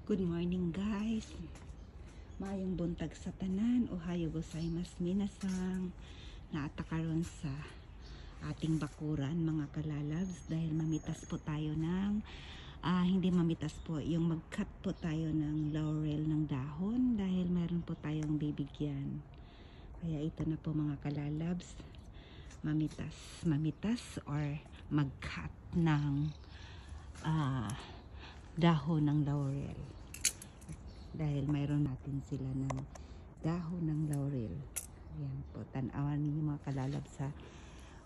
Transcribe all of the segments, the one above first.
Good morning guys. Maayong buntag sa tanan. Ohayo gozaimasu minasang. Naata karon sa ating bakuran mga kalalabs dahil mamitas po tayo ng hindi mamitas po, yung mag-cut po tayo ng laurel ng dahon dahil meron po tayong bibigyan. Kaya ito na po mga kalalabs, mamitas or mag-cut ng dahon ng laurel. Dahil mayroon natin sila ng dahon ng laurel. Ayan po, tanawan niyo mga kalalab sa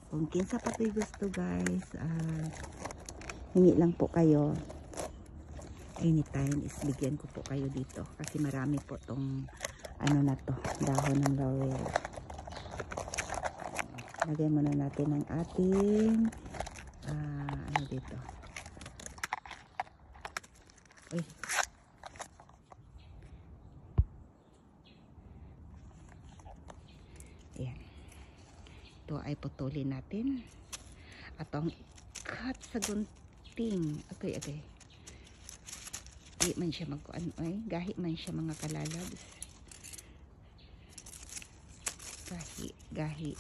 kung kinsa pati gusto guys. Hingi lang po kayo. Anytime is bigyan ko po kayo dito. Kasi marami po tong ano na to, dahon ng laurel. Lagay muna natin ang ating ano dito. Uy. Ayan. Ito ay putulin natin. At ang cut sa gunting. Okay. Gahi man siya gahi man siya mga kalalabs. Gahi.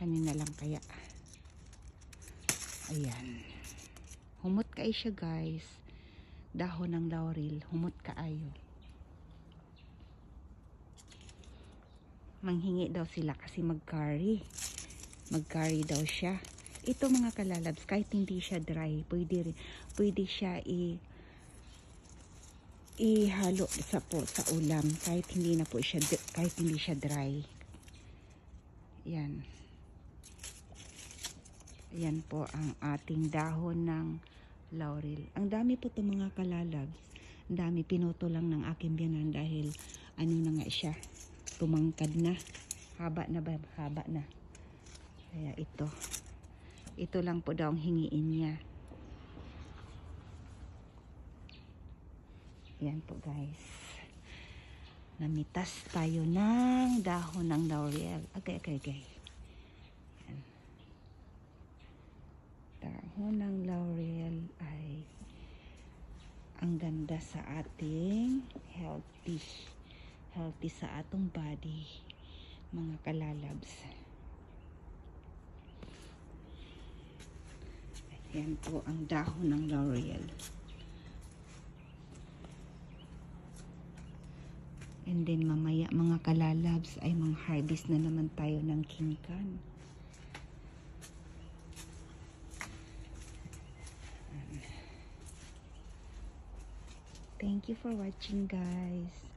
Kanina lang kaya. Ayan. Humot kayo siya guys. Dahon ng laurel. Humot kaayo. Manghingi daw sila kasi mag-curry daw siya. Ito mga kalalabs, kahit hindi siya dry, pwede siya ihalo sa ulam kahit hindi siya dry. Yan po ang ating dahon ng laurel. Ang dami po ito mga kalalabs. Ang dami, pinuto lang ng aking biyanan dahil ano na nga siya, tumangkad na. Haba na. Kaya ito lang po daw ang hingiin niya. Yan po guys. Namitas tayo ng dahon ng laurel. Okay. Yan. Dahon ng laurel ay ang ganda sa ating healthy sa atong body mga kalalabs. Yan po ang dahon ng laurel. And then mamaya mga kalalabs ay mga harvest na naman tayo ng kingkan. Thank you for watching guys.